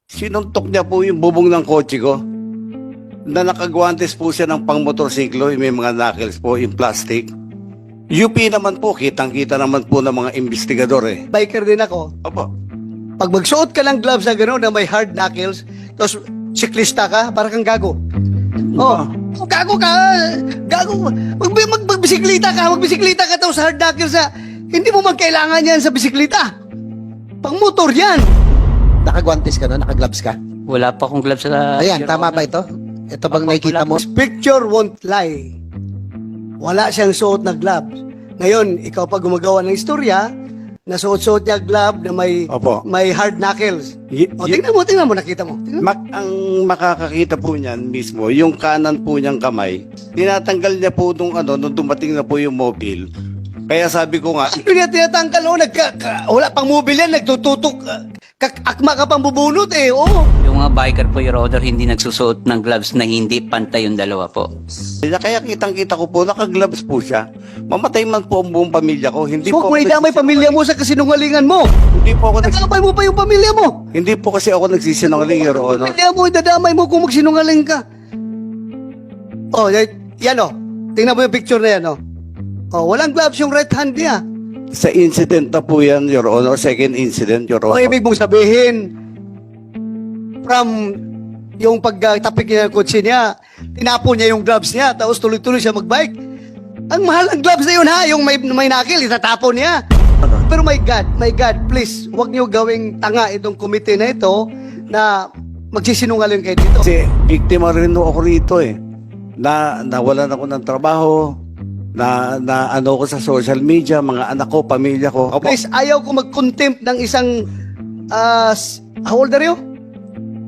Sinuntok niya po yung bubong ng kotse ko na nakagwantes po siya ng pang-motorsiklo, yung may mga knuckles po, yung plastic. UP naman po, kitang-kita naman po ng mga investigador eh. Biker din ako. Opo. Pag magsuot ka ng gloves na gano'n na may hard knuckles, tapos siklista ka, para kang gago. Oh, gago ka. Gago. Magbisiklita ka tapos hard knuckles na. Hindi mo magkailangan yan sa bisiklita. Pang motor yan. Nakagwantes ka no? Nakagloves ka? Wala pa akong gloves sa... Ayan, tama ba ito? Ito bang nakikita mo? This picture won't lie. Wala siyang suot na gloves. Ngayon, ikaw pa gumagawa ng istorya, na suot-suot niya glove na Opo. may hard knuckles. O, tingnan mo, nakita mo. Tingnan mo. Ang makakakita po niyan mismo, yung kanan po niyang kamay, tinatanggal niya po nung dumating na po yung mobile. Kaya sabi ko nga, Ano niya tinatanggal? O, wala pang mobile yan, nagtututok. Akma ka pang bubunot eh. Oo. Yung mga biker po, Your Honor, hindi nagsusuot ng gloves na hindi pantay yung dalawa po. kaya kitang-kita ko po, nakagloves po siya. Mamatay man po ang buong pamilya ko. Hindi So, po kung idamay pamilya mo sa kasinungalingan mo, Hindi po ako nadamay mo pa yung pamilya mo. Hindi po kasi ako nagsisinungaling, Your Honor. Pamilya mo, idadamay mo kung magsinungaling ka. Oh, yan o. Tingnan mo yung picture na yan o. Oh, walang gloves yung right hand niya. Sa incident na po yan, Your Honor. Second incident, Your O Honor. ibig mong sabihin, from yung pagtapik niya ng kotse niya, tinapon niya yung gloves niya, tapos tuloy-tuloy siya magbike. Ang mahal ng gloves na yun ha, yung may nakil, itatapon niya. Pero my God, please, huwag niyo gawing tanga itong komite na ito na magsisinungaling kayo dito. Kasi biktima rin ako rito eh. Nawalan ako ng trabaho, na ano ko sa social media, mga anak ko, pamilya ko. Opo. Please, ayaw ko mag-contempt ng isang, how old are you?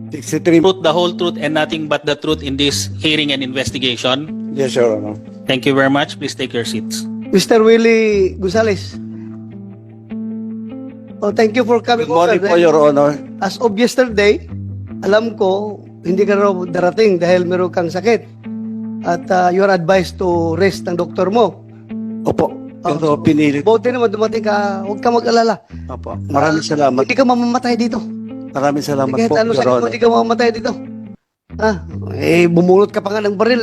63. Truth, the whole truth, and nothing but the truth in this hearing and investigation. Yes, Your Honor. Thank you very much. Please take your seats. Mr. Willie Gonzales. Oh, thank you for coming Good morning over. po, Your Honor. As of yesterday, alam ko, hindi ka raw darating dahil meron kang sakit. At you are advised to rest ng doktor mo. Opo. Pero pinilit. Buti naman dumating ka, huwag ka mag-alala. Opo. Maraming salamat. Hindi ka mamamatay dito. Maraming salamat Kahit po, ano Your sakit mo, Honor. hindi ka mamamatay dito. Bumulot ka pa nga ng baril.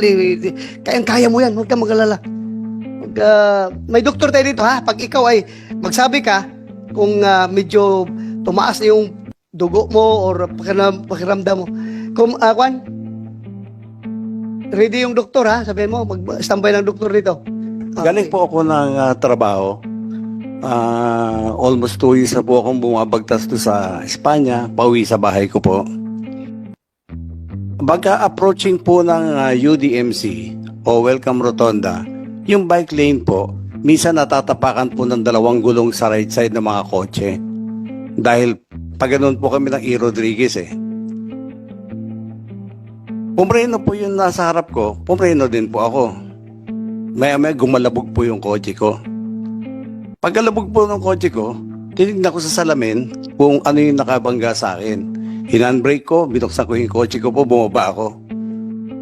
Kaya mo yan, huwag ka mag-alala. May doktor tayo dito ha. Pag ikaw ay magsabi ka, kung medyo tumaas na yung dugo mo or pakiramdam mo. Kung, Kwan, ready yung doktor ha, sabihin mo, mag-standby ng doktor dito. Galing po ako ng trabaho. Almost 2 years na po akong bumabagtas to sa Espanya, pauwi sa bahay ko po. Pagka-approaching po ng UDMC o Welcome Rotonda, yung bike lane po, minsan natatapakan po ng 2 gulong sa right side ng mga kotse. Dahil pag ganun po kami ng E. Rodriguez eh. Pumreno po yung nasa harap ko, pumreno din po ako. Maya-maya gumalabog po yung kotse ko. Pagkalabog po ng kotse ko, tinignan ko sa salamin kung ano yung nakabangga sa akin. Hinandbrake ko, binuksan ko yung kotse ko po, bumaba ako.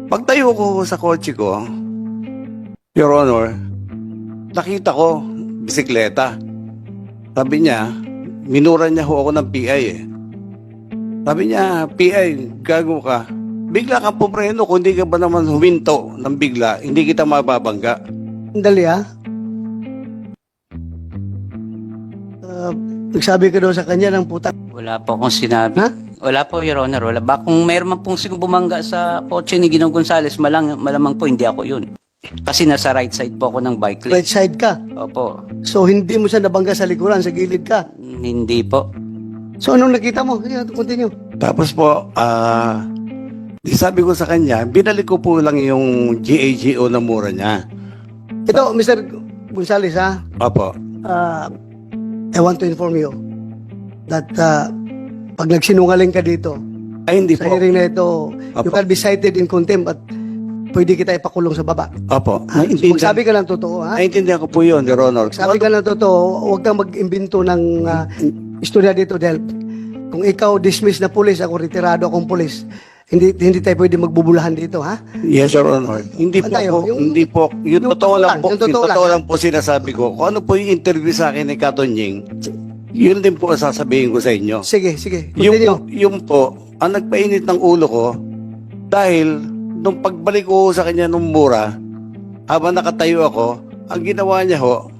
Pagtayo ko sa kotse ko, Your Honor, nakita ko, bisikleta. Sabi niya, minura niya ho ako ng PI eh. Sabi niya, PI, gago ka. Bigla kang pumreno, kung hindi ka ba naman huminto ng bigla, hindi kita mababangga. Dali ha. Nagsabi ka daw sa kanya ng puta. Wala po akong sinabi. Ha? Wala po, Your Honor. Wala ba? Kung mayroon man pong bumangga sa kotse ni Ginong Gonzales, malamang po hindi ako yun. Kasi nasa right side po ako ng bike lane. Right side ka. Opo. So hindi mo siya nabangga sa likuran, sa gilid ka. Hindi po. So anong nakita mo? Yeah, continue. Tapos po, di sabi ko sa kanya, binalik ko po lang yung GAGO na mura niya. Ito, Mr. Gonzales ha. Opo. I want to inform you that pag nagsinungaling ka dito, Ay, hindi sa po. hearing na ito, you Apo. can be cited in contempt at pwede kita ipakulong sa baba. Opo. Ha? So, magsabi ka ng totoo, ha? Naintindihan ko po yun, Your Honor. Sabi ka ng totoo, huwag kang mag-imbento ng istorya dito dahil kung ikaw dismiss na pulis, ako retirado akong pulis, hindi tayo pwede magbubulahan dito, ha? Yes, Your Honor. Hindi po Tayo, ako, yung- hindi po, yung yung totoo lang po, yung totoo yung totoo lang. lang po sinasabi ko. Kung ano po yung interview sa akin ni Katonying, yun din po ang sasabihin ko sa inyo. Sige, sige. Yung, Continue. yung po, ang nagpainit ng ulo ko dahil nung pagbalik ko sa kanya nung mura, habang nakatayo ako, ang ginawa niya ho,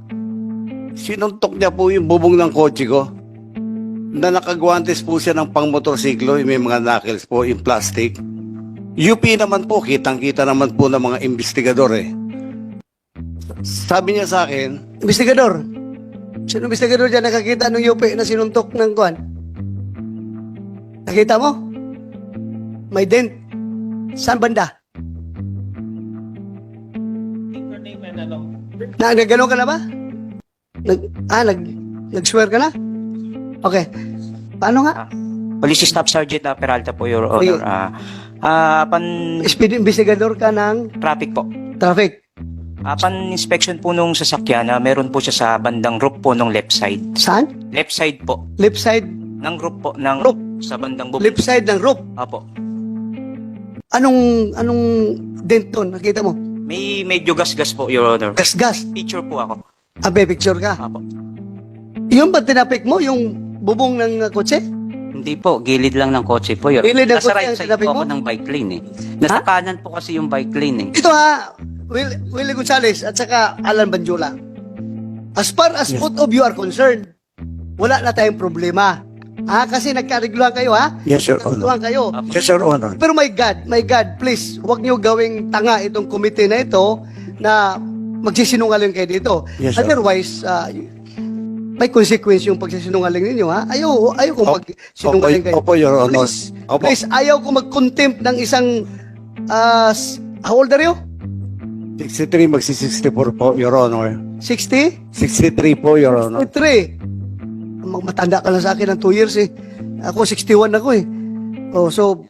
sinuntok niya po yung bubong ng kotse ko na nakagwantes po siya ng pangmotorsiklo, yung may mga knuckles po, yung plastic. UP naman po, kitang-kita naman po ng mga investigador eh. Sabi niya sa akin, Investigador. Sino investigador dyan nakakita ng UP na sinuntok ng kuwan? Nakita mo? May dent. Saan banda? Your name and ano? Nagano ka na ba? Nag-swear ka na? Okay. Paano nga? Police Staff Sergeant Peralta po, Your Okay. Honor. Speed investigador ka ng Traffic po. traffic. Pan inspection po nung sasakyan, meron po siya sa bandang roof po nung left side. Saan? Left side po. Left side. Ng roof po. Ng Roof. Sa bandang bubong. Left side ng roof. Apo. Anong dent doon? Nakita mo? May medyo gas-gas po, Your Honor. Gas-gas. Picture po ako. Abe, picture ka. Apo. Yung ba tinapik mo? Yung bubong ng kotse? Hindi po, gilid lang ng kotse po. Yun. Gilid ng Nasa kotse right ang side sinabi po mo? ako ng bike lane eh. Nasa kanan po kasi yung bike lane eh. Ito ha, Willie Gonzales at saka Alan Banjula. As far as both of you are concerned, wala na tayong problema. Kasi nagkarigluhan kayo ha? Yes, Your Nagkarigluhan kayo. Yes, Your Honor. Pero my God, please, huwag niyo gawing tanga itong committee na ito na magsisinungaling kayo dito. Yes, sir. Otherwise, may consequence yung pagsisinungaling ninyo, ha? Ayaw kong magsinungaling kayo. Opo, Your Honor. Please, Opo. please, ayaw kong mag-contempt ng isang, how old are you? 63, magsi-64 po, Your Honor. 60? 63 po, Your Honor. 63. Matanda ka lang sa akin ng 2 years eh. Ako 61 ako eh. So,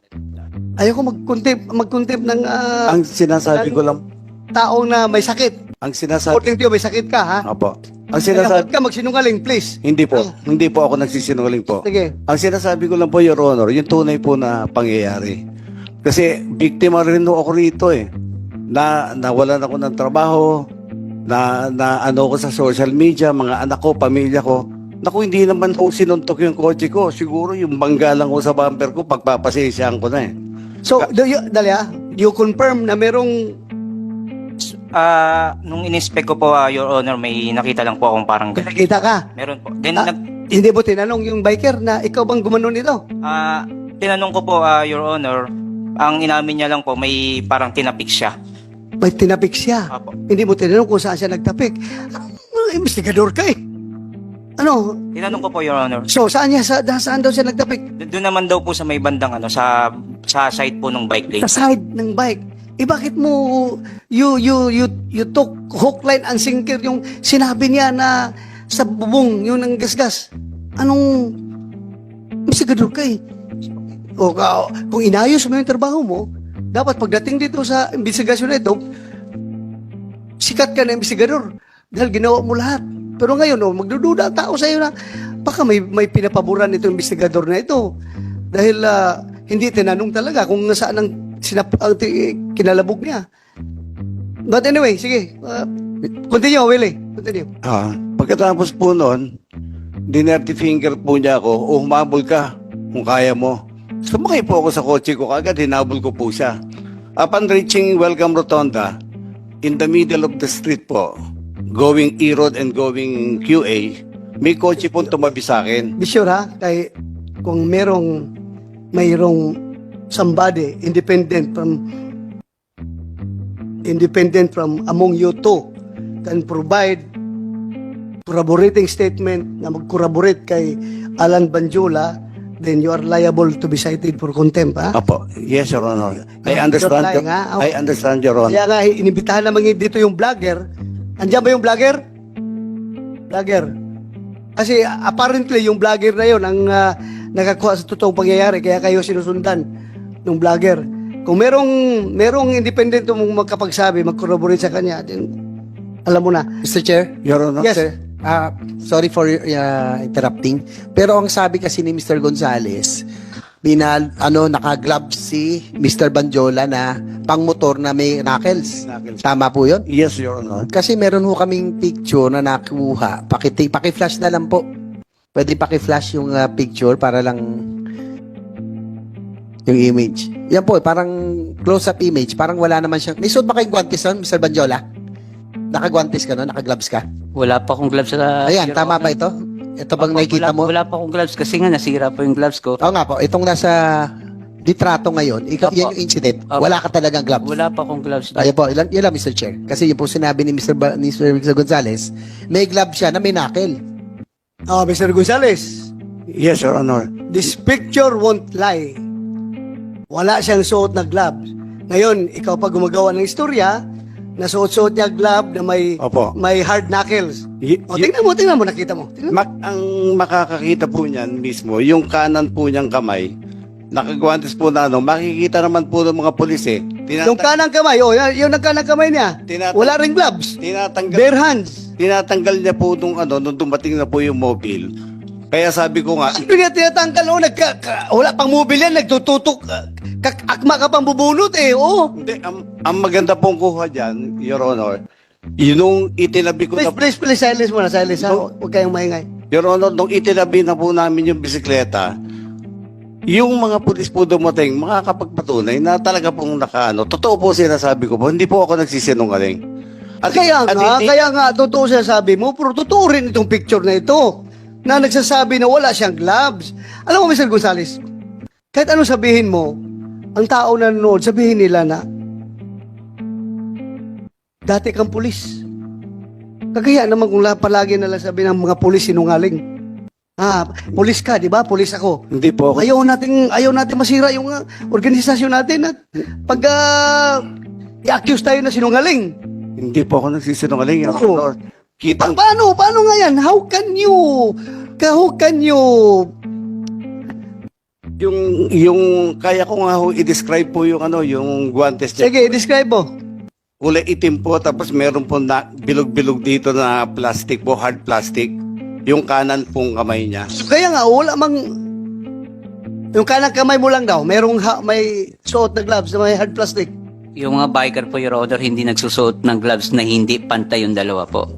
ayaw ko mag-contempt ng Ang sinasabi ko lang, taong na may sakit. ang sinasabi, According to you, may sakit ka, ha? opo. Ang Kaya sinasabi, huwag ka magsinungaling, please. hindi po ako nagsisinungaling po. Sige. Ang sinasabi ko lang po, Your Honor, yung tunay po na pangyayari. Kasi biktima rin ako rito eh. Nawalan ako ng trabaho, na ano ko sa social media, mga anak ko, pamilya ko. Naku, hindi naman po sinuntok yung kotse ko. Siguro yung bangga lang ko sa bumper ko, pagpapasensyahan ko na eh. So, do you confirm na merong Nung in-inspect ko po, Your Honor, may nakita lang po akong parang nakita ka? meron po. Then, Hindi mo tinanong yung biker na ikaw bang gumanon nito? tinanong ko po, Your Honor, ang inamin niya lang po, may parang tinapik siya. May tinapik siya. Apo. Hindi mo tinanong kung saan siya nagtapik. Investigador ka eh. Ano? Tinanong ko po, Your Honor. So, saan daw siya nagtapik? Doon naman daw po sa may bandang sa side po ng bike lane. Sa side ng bike. Bakit mo you took hook, line, and sinker yung sinabi niya na sa bubong yun ng gasgas? Anong investigador ka eh? Kung inayos mo yung trabaho mo, dapat pagdating dito sa investigasyon na ito, sikat ka na investigador dahil ginawa mo lahat. Pero ngayon, magdududa ang tao sa iyo na baka may pinapaboran itong investigador na ito. Dahil hindi tinanong talaga kung saan ang kinalabog niya. But anyway, sige. Continue, Willie. Continue. Pagkatapos po noon, dinerty finger po niya ako, humabol ka kung kaya mo. Sumakay po ako sa kotse ko, kagad hinabol ko po siya. Upon reaching Welcome Rotonda, in the middle of the street po, going E-Road and going QA, may kotse po tumabi sa akin. Be sure ha, kung mayroong somebody independent from among you two can provide corroborating statement na mag-corroborate kay Alan Banjula, then you are liable to be cited for contempt, ha? Apo, yes, Your Honor. I understand, You're lying, ha? I understand, Your Honor. Kaya nga, inibitahan naman dito yung vlogger. Andiyan ba yung vlogger? Vlogger. Kasi apparently, yung vlogger na yun ang nakakuha sa totoong pangyayari, kaya kayo sinusundan ng vlogger. Kung merong independent mong magkapagsabi, mag-corroborate sa kanya, then alam mo na. Mr. Chair? Your Honor. Yes. Sir, sorry for interrupting. Pero ang sabi kasi ni Mr. Gonzales, naka-gloves si Mr. Banjola na pang-motor na may knuckles. Tama po yun? Yes, Your Honor. Kasi meron ho kaming picture na nakuha. Paki-flash na lang po. Pwede paki-flash yung picture para lang Yung image. Yan po, parang close-up image. Parang wala naman siyang... May suot ba kayong guantes nun, Mr. Banjola? Naka-guantes ka nun? Naka-gloves ka? Wala pa akong gloves sa... Ayan, Your tama Honor. ba ito? Ito bang Opo, nakikita mo? Wala pa akong gloves kasi nga nasira po yung gloves ko. Oo nga po, itong nasa litrato ngayon, Opo. yan yung incident. Opo. Wala ka talagang gloves. Wala pa akong gloves. Ayun po, yun lang Mr. Chair. Kasi yun po sinabi ni Mr. Gonzales, may glove siya na may knuckle. Oh, Mr. Gonzales, Yes, Your Honor. this picture won't lie. Wala siyang suot na gloves. Ngayon, ikaw pa gumagawa ng istorya, nasuot-suot niya glove na Opo. may hard knuckles. Y- O, y- tingnan mo, nakita mo. Tingnan mo. ang makakakita po niyan mismo, yung kanan po niyang kamay, nakagwantes po na makikita naman po ng mga pulis eh. Yung kanang kamay, yung kanang kamay niya, wala ring gloves. tinatanggal, Bare hands. tinatanggal niya po nung dumating na po yung mobile. Kaya sabi ko nga, Ano niya tinatanggal? Wala pang mobile yan, nagtututok. Akma ka pang bubunot eh, oh. hindi, ang maganda pong kuha dyan, Your Honor, yung itinabi ko na, Please, silence muna, silence ha. Huwag kayong maingay. Your Honor, nung itinabi na po namin yung bisikleta, yung mga pulis po dumating, makakapagpatunay na talaga pong totoo po sinasabi ko po, hindi po ako nagsisinungaling. Kaya nga, totoo siya sabi mo, pero totoo rin itong picture na ito, na nagsasabi na wala siyang gloves. Alam mo, Mr. Gonzales, kahit anong sabihin mo, ang tao na nanonood, sabihin nila na, dati kang pulis. Kagaya naman kung palagi nalang sabi ng mga pulis sinungaling. Pulis ka, di ba? Pulis ako. Hindi po ako. Ayaw natin masira yung organisasyon natin at pag i-accuse tayo na sinungaling. Hindi po ako nagsisinungaling, Your Oo. Honor. Kitang, Paano nga yan? How can you yung kaya ko nga ho i-describe po yung yung guantes niya. sige, describe mo. Kulay itim po, tapos meron po na bilog-bilog dito na plastic po, hard plastic. Yung kanan pong kamay niya. Kaya nga, wala mang yung kanang kamay mo lang daw, may suot na gloves na may hard plastic. Yung mga biker po, Your Honor, hindi nagsusuot ng gloves na hindi pantay yung dalawa po.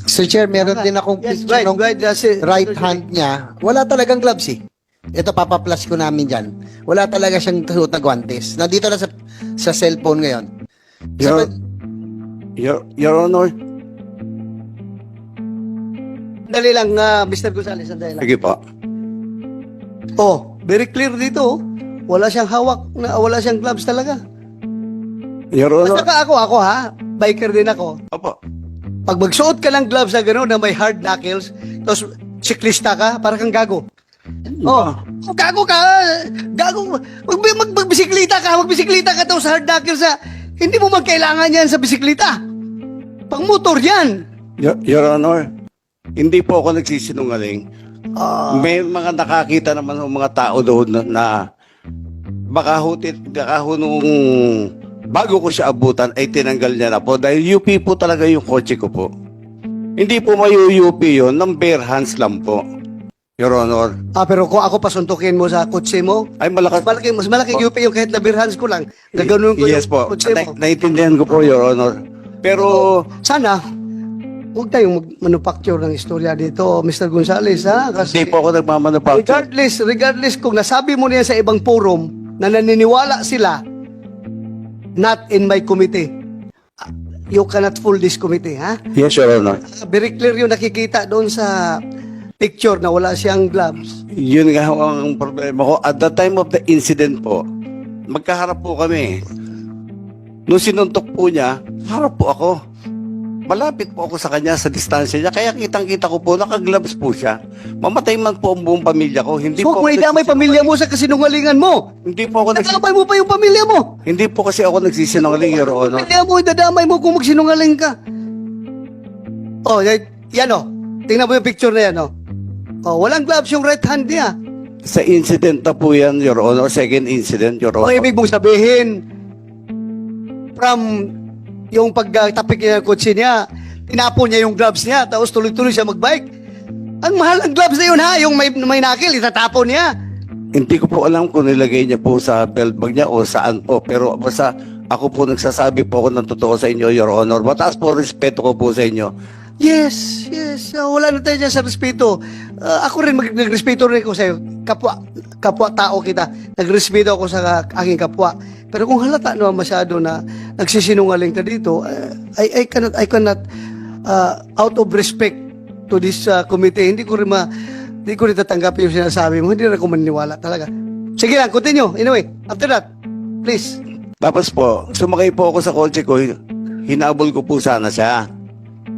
Mr. Chair, meron din akong Yes, picture ng that's it. right hand niya. Wala talagang gloves eh. Ito, papaplas ko namin dyan. Wala talaga siyang suot na guantes. Nandito na sa cellphone ngayon. Your Honor, Dali lang, Mr. Gonzales, sandali lang. sige po. Oh, very clear dito. Oh. Wala siyang hawak, wala siyang gloves talaga. Your At Honor, saka ako ha, biker din ako. opo. Pag magsuot ka ng gloves na gano'n na may hard knuckles, tapos siklista ka, para kang gago. Oh, gago ka. Gago. Magbisiklita ka daw sa hard knuckles hindi mo magkailangan yan sa bisiklita. Pang motor yan. Your Honor, hindi po ako nagsisinungaling. May mga nakakita naman ng mga tao doon na baka ho nung bago ko siya abutan ay tinanggal niya na po dahil UP po talaga yung kotse ko po. Hindi po UP yun, ng bare hands lang po, Your Honor. Pero kung ako pasuntukin mo sa kotse mo, Ay malakas. mas malaki UP yung kahit na beer hands ko lang. Gaganon ko Yes yung po, kotse mo. naiintindihan ko po, Your Honor. Pero Sana, huwag tayong manufacture ng istorya dito, Mr. Gonzales, ha? Kasi hindi po ako nagmamanufacture. regardless kung nasabi mo niya sa ibang forum na naniniwala sila, not in my committee. You cannot fool this committee, ha? Yes, Your Honor. Very clear yung nakikita doon sa picture na wala siyang gloves. Yun nga ho ang problema ko. At the time of the incident po, magkaharap po kami. Nung sinuntok po niya, harap po ako. Malapit po ako sa kanya sa distansya niya. Kaya kitang-kita ko po, nakagloves po siya. Mamatay man po ang buong pamilya ko. Hindi So, po kung idamay pamilya mo sa kasinungalingan mo, Hindi po ako nadamay mo pa yung pamilya mo. Hindi po kasi ako nagsisinungaling, Your Honor. Pamilya mo, idadamay mo kung magsinungaling ka. Oh, yan oh. Tingnan mo yung picture na yan oh. Oh, walang gloves yung right hand niya. Sa incident na po yan, Your Honor. Second incident, Your O Honor. ibig mong sabihin, from yung pagtapik niya ng kotse niya, tinapon niya yung gloves niya, tapos tuloy-tuloy siya magbike. Ang mahal ng gloves na yun ha, yung may knuckle, itatapon niya. Hindi ko po alam kung nilagay niya po sa belt bag niya o saan po. Pero basta ako po nagsasabi po ako ng totoo sa inyo, Your Honor. Mataas po respeto ko po sa inyo. Yes. Wala na tayo dyan sa respeto. Ako rin, nagrespeto rin ko sa'yo. Kapwa, kapwa-tao kita. Nagrespeto ako sa aking kapwa. Pero kung halata naman masyado na nagsisinungaling ka dito, I cannot out of respect to this committee, hindi ko rin tatanggapin yung sinasabi mo. Hindi rin ako maniniwala talaga. Sige lang, continue. Anyway, after that, please. Tapos po, sumakay po ako sa kotse ko, hinabol ko po sana siya.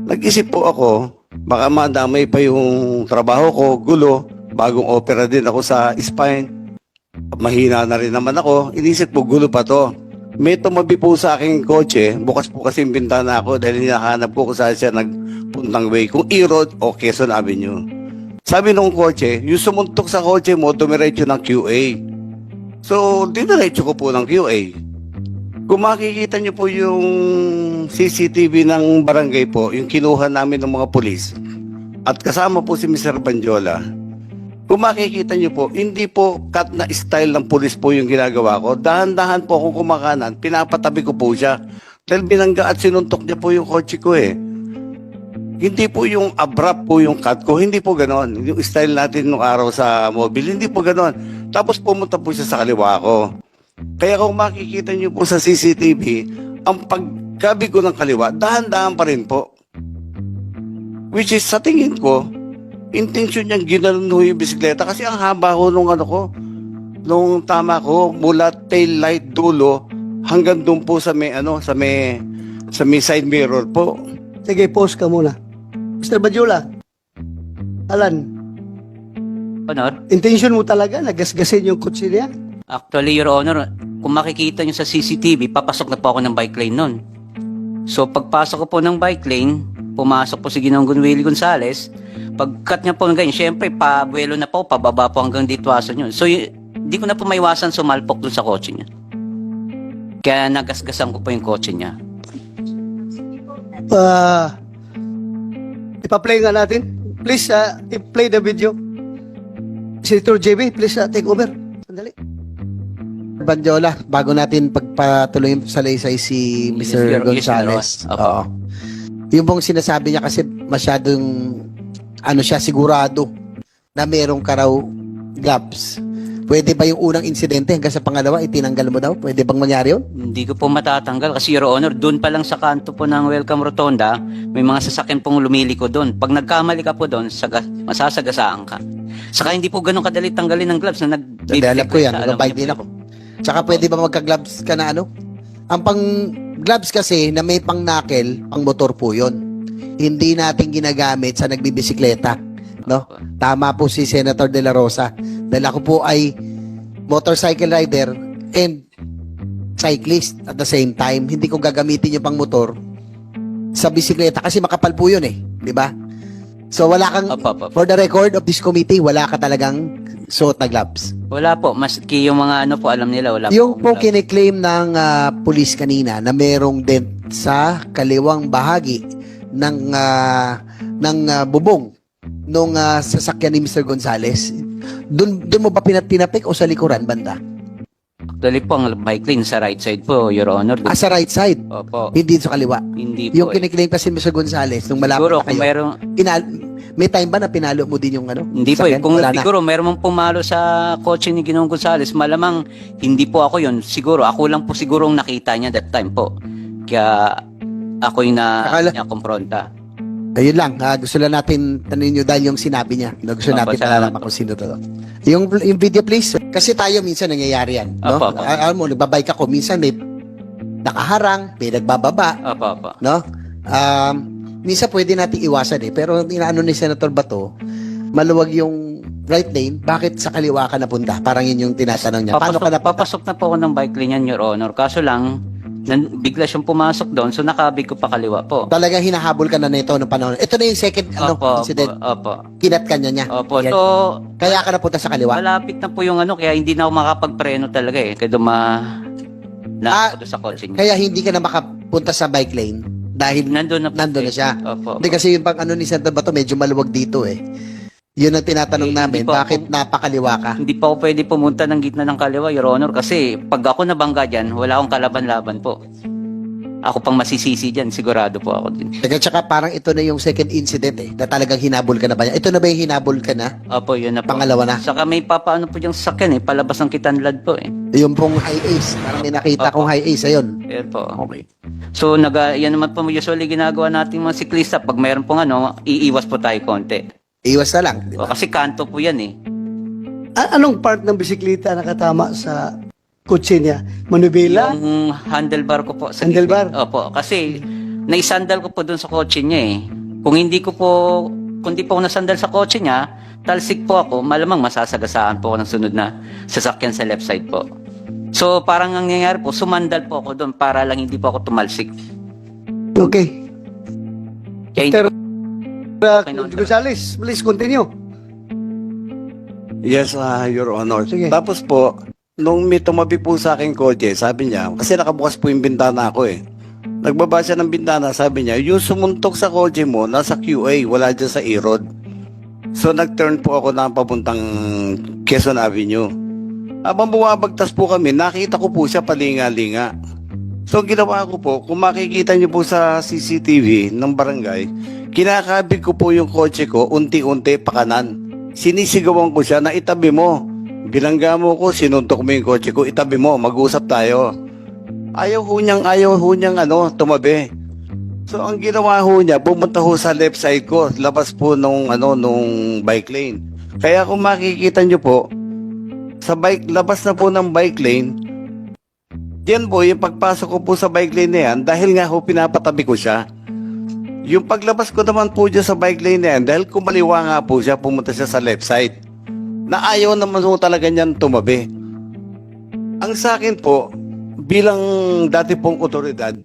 Nag-isip po ako, baka madamay pa yung trabaho ko, gulo, bagong opera din ako sa spine. Mahina na rin naman ako, inisip po gulo pa to. May tumabi po sa aking kotse, bukas po kasi yung bintana ako dahil hinahanap ko kung saan siya nagpuntang way, kung E-Road o Quezon Avenue. Sabi nung kotse, yung sumuntok sa kotse mo, dumiretso ng QA. So, diniretso ko po ng QA. Kung makikita niyo po yung CCTV ng barangay po, yung kinuha namin ng mga pulis, at kasama po si Mr. Banjola, kung makikita niyo po, hindi po cut na style ng pulis po yung ginagawa ko. Dahan-dahan po akong kumakanan, pinapatabi ko po siya. Dahil binangga at sinuntok niya po yung kotse ko eh. Hindi po yung abrupt po yung cut ko, hindi po ganon. Yung style natin nung araw sa mobile, hindi po ganon. Tapos pumunta po siya sa kaliwa ko. Kaya kung makikita niyo po sa CCTV, ang paggabi ko ng kaliwa, dahan-dahan pa rin po. Which is, sa tingin ko, intention niyang ginanon ho yung bisikleta kasi ang haba ho nung ano ko, nung tama ko, mula tail light dulo hanggang doon po sa may side mirror po. Sige, pause ka muna. Mr. Bajula, Alan, Honor, intention mo talaga na gasgasin yung kotse niya? actually, Your Honor, kung makikita nyo sa CCTV, papasok na po ako ng bike lane nun. So, pagpasok ko po ng bike lane, pumasok po si Ginong Willie Gonzales, pagkat niya po ng ganyan, syempre, pabuelo na po, pababa po hanggang ditwasan yun. So, hindi ko na po maiwasan sumalpok dun sa kotse niya. Kaya nagasgasan ko po yung kotse niya. Ipa-play nga natin. Please, i-play the video. Senator JB, please take over. Sandali. Banjola, bago natin pagpatuloy sa laysay si Mr. Gonzales. Opo. Oo. Yung pong sinasabi niya kasi masyadong siya sigurado na merong ka raw gloves. Pwede ba yung unang insidente hanggang sa pangalawa itinanggal mo daw? Pwede bang mangyari yun? Hindi ko po matatanggal kasi, Your Honor, doon pa lang sa kanto po ng Welcome Rotonda, may mga sasakyan pong lumiliko doon. Pag nagkamali ka po doon, masasagasaan ka. Saka hindi po ganun kadali tanggalin ng gloves na Hindi, alam ko yan. Nag-bike din ako. Tsaka pwede ba magka-gloves ka na ano? Ang pang-gloves kasi na may pang-knuckle, pang-motor po yun. Hindi natin ginagamit sa nagbibisikleta. No? Tama po si Senator De La Rosa. Dahil ako po ay motorcycle rider and cyclist at the same time. Hindi ko gagamitin yung pang-motor sa bisikleta kasi makapal po yun eh. Di ba? So wala kang, for the record of this committee, wala ka talagang suot na gloves. Wala po. Maski yung mga ano po, alam nila, wala Yung po. po kiniklaim ng police kanina na merong dent sa kaliwang bahagi ng bubong nung sasakyan ni Mr. Gonzales. Doon mo ba tinapik o sa likuran banda? Actually po, ang bike lane sa right side po, Your Honor. Sa right side, Opo. hindi sa kaliwa. Hindi po. Yung kiniklaim kasi Mr. Gonzales nung malapit Siguro, na kung kayo. mayroong... May time ba na pinalo mo din yung ano? Hindi po eh. sasakyan? Kung Wala na. siguro mayroon mong pumalo sa kotse ni Ginoong Gonzales, malamang hindi po ako yun. Siguro, ako lang po siguro ang nakita niya that time po. Kaya ako yung niya kumpronta. Ayun lang, gusto lang natin tanungin nyo dahil yung sinabi niya. No, gusto natin salamat malaman kung sino to. Yung video please. Kasi tayo minsan nangyayari yan. No? Opo, opo. Alam mo, nagbabike ako. Minsan may nakaharang, may nagbababa. Opo. No? Minsan pwede natin iwasan eh. Pero inaano ni Senator Bato, maluwag yung right lane, bakit sa kaliwa ka napunta? Parang yun yung tinatanong niya. Paano ka napunta? Papasok na po ako ng bike lane yan, Your Honor. Kaso lang, bigla siyang pumasok doon, so nakabig ko pa kaliwa po. Talagang hinahabol ka na nito noong panahon. Ito na yung second incident. Opo. Kinat ka niya. Opo. Yan. So, Kaya ka napunta sa kaliwa. malapit na po yung ano, kaya hindi na ako makapagpreno talaga eh. Kaya na ako doon sa kotse niya. Kaya hindi ka na makapunta sa bike lane dahil Nandun na siya. Opo. Hindi kasi yung pang ano ni Senator Bato medyo maluwag dito eh. Yun ang tinatanong namin, Hindi po bakit napakaliwa ka? Hindi pa ako pwede pumunta ng gitna ng kaliwa, Your Honor, kasi pag ako nabangga dyan, wala akong kalaban-laban po. ako pang masisisi dyan, sigurado po ako din. Teka, tsaka parang ito na yung second incident na talagang hinabol ka na ba niya? Ito na ba yung hinabol ka na? Opo, yun na po. Pangalawa na? Saka may papaano po yung sasakyan palabas ng Kitanlad po Yung pong high ace. Parang may nakita Opo. kong high ace, ayun. Yan po. Okay. So, yan naman po usually ginagawa natin mga siklista. Pag mayroon pong iiwas po tayo konti. Iwas na lang, di O, ba? kasi kanto po yan Anong part ng bisikleta nakatama sa kotse niya? Manubela? Yung handlebar ko po. Sa Handlebar? gilid. Opo, kasi naisandal ko po dun sa kotse niya Kung hindi ko po, kung di po ako nasandal sa kotse niya, talsik po ako, malamang masasagasaan po ako ng sunod na sasakyan sa left side po. So, parang ang nangyayari po, sumandal po ako doon para lang hindi po ako tumalsik. Okay. Kaya, Sir Gonzales, please continue. Yes, Your Honor. Sige. Tapos po, nung may tumabi po sa akin kotse, sabi niya, kasi nakabukas po yung bintana ko Nagbaba siya ng bintana, sabi niya, yung sumuntok sa kotse mo, nasa QA, wala dyan sa E-Road. So nag-turn po ako na papuntang Quezon Avenue. Habang bumabagtas po kami, nakita ko po siya palinga-linga. So ang ginawa ko po, kung makikita niyo po sa CCTV ng barangay, kinakabig ko po yung kotse ko, unti-unti pa kanan. Sinisigawan ko siya na itabi mo. Bilangga mo ko, sinuntok mo yung kotse ko, itabi mo, mag-usap tayo. Ayaw ho niyang tumabi. So ang ginawa ho niya, pumunta ho sa left side ko, labas po nung bike lane. Kaya kung makikita niyo po, labas na po ng bike lane, yan po, yung pagpasok ko po sa bike lane na yan, dahil nga ho pinapatabi ko siya. Yung paglabas ko naman po dyan sa bike lane na yan, dahil kumaliwa nga po siya, pumunta siya sa left side. Na ayaw naman ho talaga niyan tumabi. Ang sa akin po, bilang dati pong otoridad,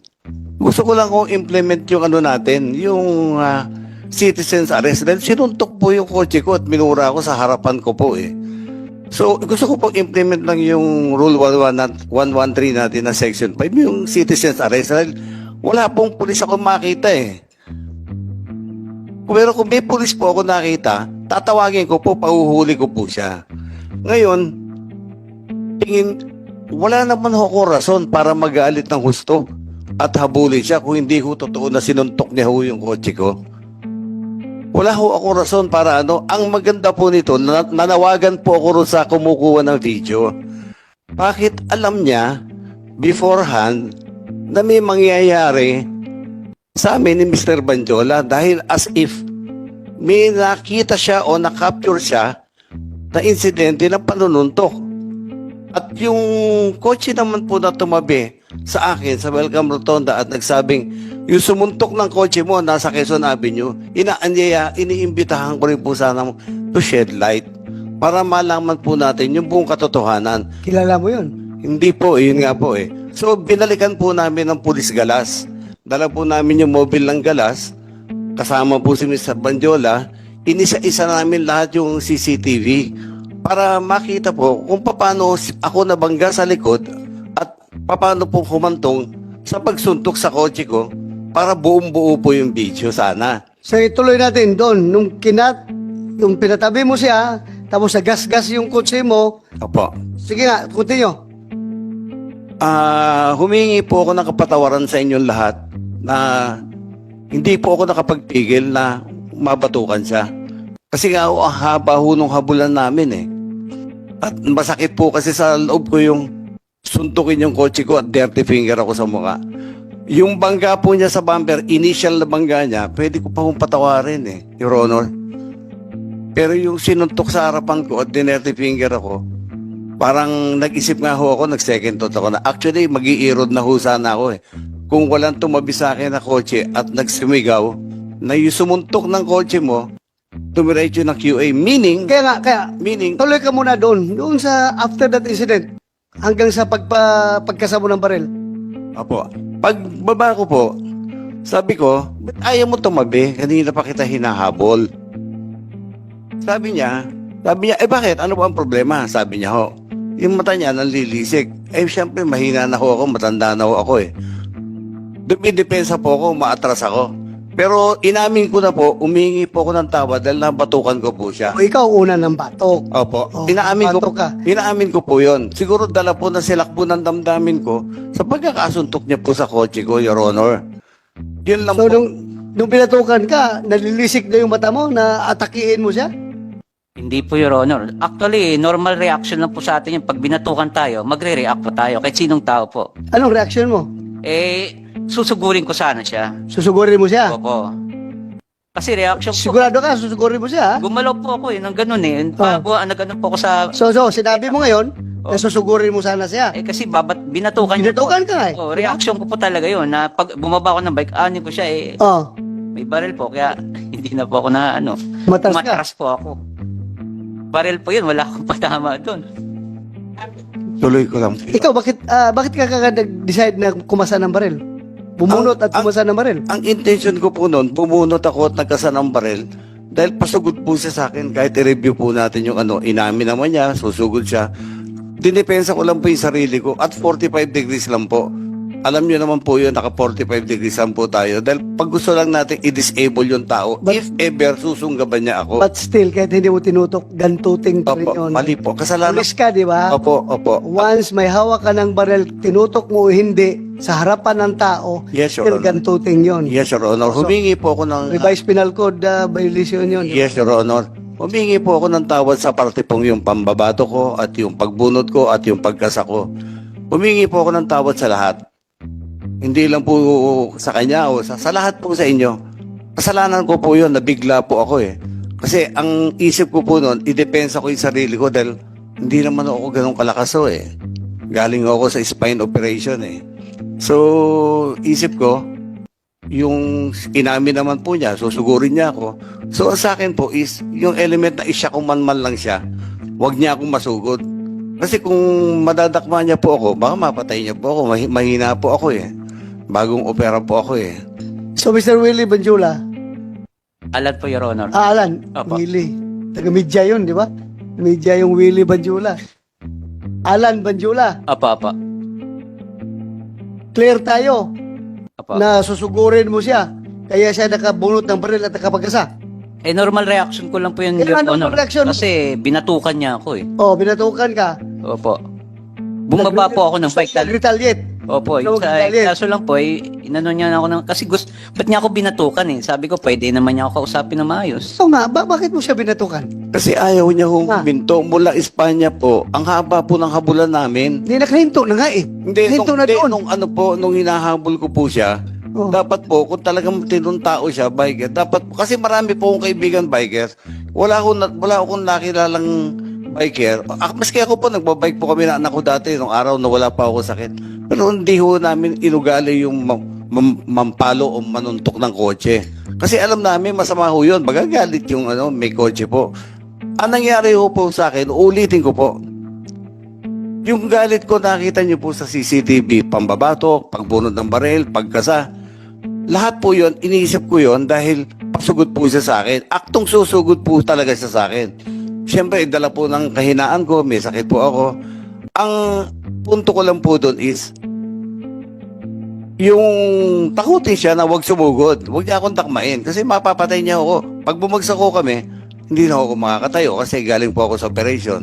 gusto ko lang kong implement yung natin, yung citizen's arrest. Dahil sinuntok po yung kotse ko at minura ako sa harapan ko po So, gusto ko pong implement lang yung Rule 113 natin na Section 5, yung citizen's arrest. Dahil wala pong pulis ako makita Pero kung may pulis po ako nakita, tatawagin ko po, pauhuli ko po siya. Ngayon, wala naman ako rason para magalit ng husto at habulin siya kung hindi ko totoo na sinuntok niya ho yung kotse ko. Wala ho ako rason para Ang maganda po nito, nanawagan po ako rin sa kumukuha ng video. Bakit alam niya beforehand na may mangyayari sa amin ni Mr. Banjola dahil as if may nakita siya o na-capture siya na insidente ng panununtok. At yung kotse naman po na tumabi sa akin sa Welcome Rotonda at nagsabing yung sumuntok ng kotse mo nasa Quezon Avenue, iniimbitahan ko rin po sana to shed light para malaman po natin yung buong katotohanan. Kilala mo yun? Hindi po, yun nga po So, binalikan po namin ng pulis galas. Dala po namin yung mobile ng galas. Kasama po si Mr. Banjola. Inisa-isa namin lahat yung CCTV para makita po kung paano ako nabangga sa likod at paano po humantong sa pagsuntok sa kotse ko para buong-buo po yung video sana. So ituloy natin doon. Yung pinatabi mo siya, tapos nagas-gas yung kotse mo. Opo. Sige nga, continue. Humingi po ako ng kapatawaran sa inyong lahat na hindi po ako nakapagpigil na mabatukan siya. Kasi nga ang haba ho nung habulan namin At masakit po kasi sa loob ko yung suntukin yung kotse ko at dirty finger ako sa mukha. Yung bangga po niya sa bumper, initial na bangga niya, pwede ko pa hong patawarin Your Honor. Pero yung sinuntok sa harapan ko at dirty finger ako, parang nag-isip nga ho ako, nag-second thought ako na actually mag-i-erode na ho sana ako Kung walang tumabi sa akin na kotse at nagsumigaw na yung sumuntok ng kotse mo, tumiretso ng QA. Meaning, tuloy ka muna doon sa after that incident, hanggang sa pagkasamo ng baril. Apo, pagbaba ko po, sabi ko, ba't ayaw mo tumabi? Kanina pa kita hinahabol. Sabi niya, bakit? Ano ba ang problema? Sabi niya ho, yung mata niya nanlilisik. Siyempre, mahina na ho ako, matanda na ho ako Dumidepensa po ako, maatras ako. Pero inamin ko na po, umingi po ako ng tawad dahil nabatukan ko po siya. O ikaw una ng batok. Opo. Oh, Inaamin ko, batok ka. inaamin ko po yun. Siguro dala po na silakbo ng damdamin ko sa pagkakasuntok niya po sa kotse ko, Your Honor. Yun lang So po. nung pinatukan ka, nalilisik na yung mata mo na atakiin mo siya? Hindi po, Your Honor. Actually, normal reaction lang po sa atin yung pag binatukan tayo, magre-react po tayo kahit sinong tao po. Anong reaction mo? Eh, susugurin ko sana siya. Susugurin mo siya? Opo. Kasi reaction po. Sigurado ka, susugurin mo siya? ha? Gumalaw po ako ng ganun eh. Nagano po ako sa... So, sinabi mo ngayon, na susugurin mo sana siya. Eh kasi binatukan niya po. Binatukan ka nga eh. Oh, reaction ko po talaga yun na pag bumaba ako ng bike, anin ko siya eh. Oh, May baril po kaya hindi na po ako na Matras ka. matras po ako. Baril po yun, wala akong patama doon. Tuloy ko lang. ikaw, bakit ka nag-decide na kumasa ng baril? Bumunot at kumasa ng baril? Ang intention ko po noon, bumunot ako at nagkasa ng baril dahil pasugod po siya sa akin. Kahit i-review po natin yung inamin naman niya, susugod siya. Dinepensa ko lang po yung sarili ko at 45 degrees lang po. Alam niyo naman po yun, naka 45 degrees lang po tayo. Dahil pag gusto lang natin i-disable yung tao, if ever susunggaban niya ako. But still, kahit hindi mo tinutok, gantuting pa rin Opo, yun. mali po. Kasalanan. Pulis ka, di ba? Opo, opo. Once may hawak ka ng baril, tinutok mo o hindi, sa harapan ng tao, Yes, Your still Honor. gantuting yun. Yes, Your Honor. Humingi po ako ng... Revised Penal Code violation yun. Yes, Your Honor. Humingi po ako ng tawad sa parte pong yung pambabato ko at yung pagbunot ko at yung pagkasa ko. Humingi po ako ng tawad sa lahat. Hindi lang po sa kanya o sa lahat po sa inyo. Kasalanan ko po yun, nabigla po ako eh. Kasi ang isip ko po noon, idepensa ko yung sarili ko dahil hindi naman ako ganun kalakaso eh. Galing ako sa spine operation eh. So, isip ko, yung inamin naman po niya, susugurin niya ako. So, sa akin po is, yung element na isya kung man lang siya, wag niya akong masugod. Kasi kung madadakma niya po ako, baka mapatay niya po ako, mahina po ako eh. Bagong opera po ako eh. So, Mr. Willie Banjula, Alat po, Your Honor. Alan, Opo. Willie, taga-media yun, di ba? Media yung Willie Banjula. Alan Banjula, Apa. clear tayo Apa. na susugurin mo siya. Kaya siya nakabunot ng baril at nakapagkasa. Eh, normal reaction ko lang po yun, Kailangan Your Honor. normal reaction. Kasi binatukan niya ako eh. Oh, binatukan ka. Opo. Bumaba po ako ng bike. Nag-retaliate. Opo, Nag-retaliate. kaso lang po, inano niya na ako ng, kasi ba't niya ako binatukan eh? Sabi ko, pwede naman niya ako kausapin na maayos. So nga, bakit mo siya binatukan? Kasi ayaw niya Ah. huminto. Mula Espanya po, ang haba po ng habulan namin. Hindi, nakahinto na nga eh. Hindi, Hinto na doon. nung hinahabol ko po siya, Oh. dapat po, kung talagang tinong tao siya, biker, dapat po, kasi marami po akong kaibigan bikers, wala akong nakilalang biker. Maski ako po, nagbabike po kami na anak ko dati, nung araw na wala pa ako sakit. Pero hindi ho namin inugali yung mampalo o manuntok ng kotse. Kasi alam namin, masama ho yun. Magagalit yung may kotse po. Ang nangyari ho po sa akin, ulitin ko po, yung galit ko nakita niyo po sa CCTV, pambabatok, pagbunod ng baril, pagkasa. Lahat po yun, iniisip ko yun dahil pasugod po siya sa akin. Aktong susugod po talaga siya sa akin. Siyempre, dala po ng kahinaan ko, may sakit po ako. Ang punto ko lang po doon is, yung takutin siya na huwag sumugod, huwag niya akong takmain kasi mapapatay niya ako. Pag bumagsak ko kami, hindi na ako makakatayo kasi galing po ako sa operation.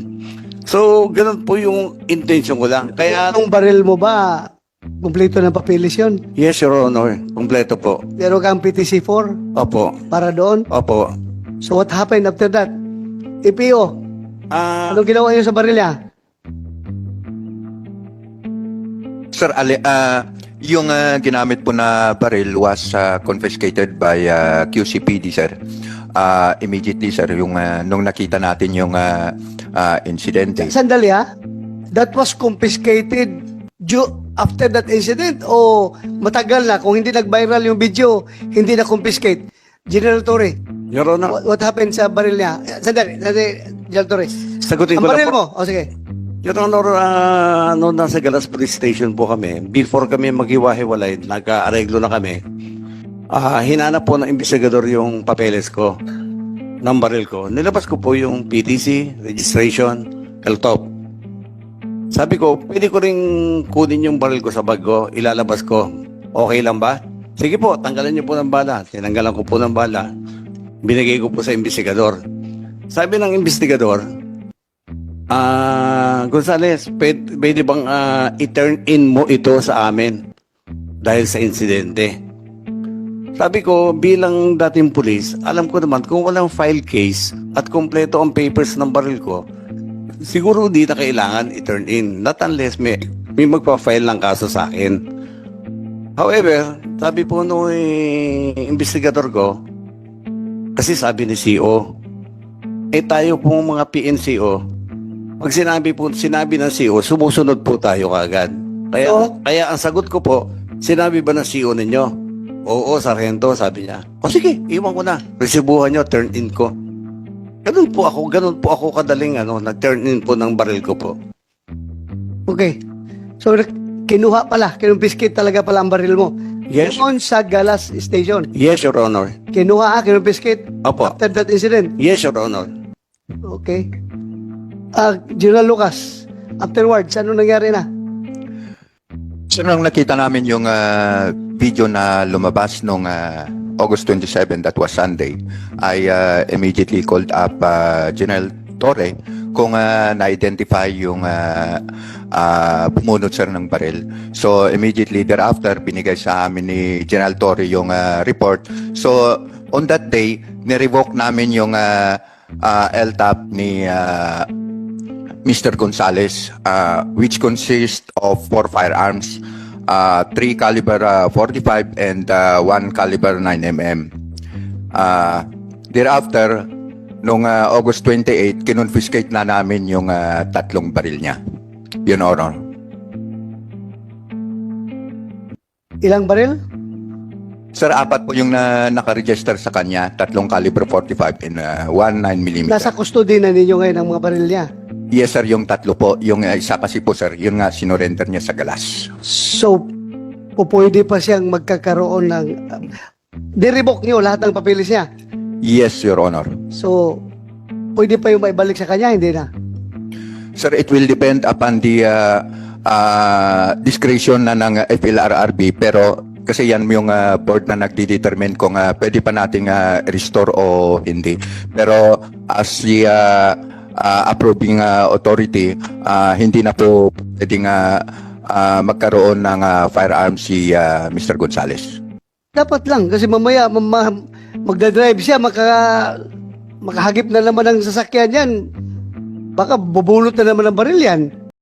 So, ganun po yung intention ko lang. Kaya, Yung baril mo ba, kumpleto ng papilis yun? yes, Your Honor, kumpleto po. Pero kang PTC4 Opo, para doon. opo. So what happened after that? EPO, anong ginawa niyo sa baril niya? Sir, yung ginamit po na baril was confiscated by QCPD, sir. Immediately, sir, yung nung nakita natin yung insidente. Sandali ha? That was confiscated after that incident o matagal na? Kung hindi nag-viral yung video, hindi na confiscate. General Torre, Your Honor, what happened sa baril niya? Sandali, General Torre. sagutin Ang ko lang baril po. mo, o sige. Your Honor, nasa Galas Police Station po kami, before kami maghiwa-hiwalay, nagka-areglo na kami, hinanap po ng investigador yung papeles ko, ng baril ko. Nilabas ko po yung PTC, registration, LTOP. Sabi ko, pwede ko ring kunin yung baril ko sa bag ko, ilalabas ko. Okay lang ba? Sige po, tanggalan niyo po ng bala. Tinanggalan ko po ng bala. Binigay ko po sa investigador. Sabi ng investigador, Gonzales, pwede bang i-turn in mo ito sa amin dahil sa insidente? Sabi ko, bilang dating pulis, alam ko naman kung walang file case at kompleto ang papers ng baril ko, siguro di na kailangan i-turn in. Not unless may magpa-file ng kaso sa akin. However, sabi po nung investigador ko, kasi sabi ni CO, tayo pong mga PNCO, pag sinabi ng CO, sumusunod po tayo kagad. Kaya ang sagot ko po, sinabi ba ng CO ninyo? Oo, sarhento, sabi niya. O sige, iwan ko na. Resibuhan nyo, turn in ko. Ganun po ako kadaling nag-turn in po ng baril ko po. Okay. So, kinuha pala, kinumpiskate talaga pala ang baril mo. Yes. Doon sa Galas Station. Yes, Your Honor. Kinuha, kinumpiskate Opo. after that incident. Yes, Your Honor. Okay. General Lucas, afterwards, ano nangyari na? So, nung nakita namin yung video na lumabas nung August 27, that was Sunday, I immediately called up General Torre kung na-identify yung pumunot sir ng baril. So immediately thereafter, binigay sa amin ni General Torre yung report. So on that day, ni-revoke namin yung LTAP ni Mr. Gonzales, which consists of 4 firearms, 3 caliber 45 and 1 caliber 9mm. Thereafter, nung August 28, kinonfiscate na namin yung 3 baril niya. Yun, Honor. Ilang baril? Sir, 4 po yung nakaregister sa kanya, 3 caliber 45 and 1 9mm. Nasa custody na ninyo ngayon ang mga baril niya. Yes, sir, yung 3 po. Yung isa kasi po, sir, yun nga sinurrender niya sa Galas. So, pwede pa siyang magkakaroon ng... Di-revoke niyo lahat ng papeles niya. Yes, Your Honor. So, pwede pa yung maibalik sa kanya, hindi na. Sir, it will depend upon the discretion na ng FLRRB, pero kasi yan yung board na nagdi-determine kung pwede pa nating restore o hindi. Pero as the approving authority, hindi na po pwedeng magkaroon ng firearm si Mr. Gonzales. Dapat lang, kasi mamaya magdadrive siya, makahagip na naman ng sasakyan yan. Baka bubulot na naman ng baril yan.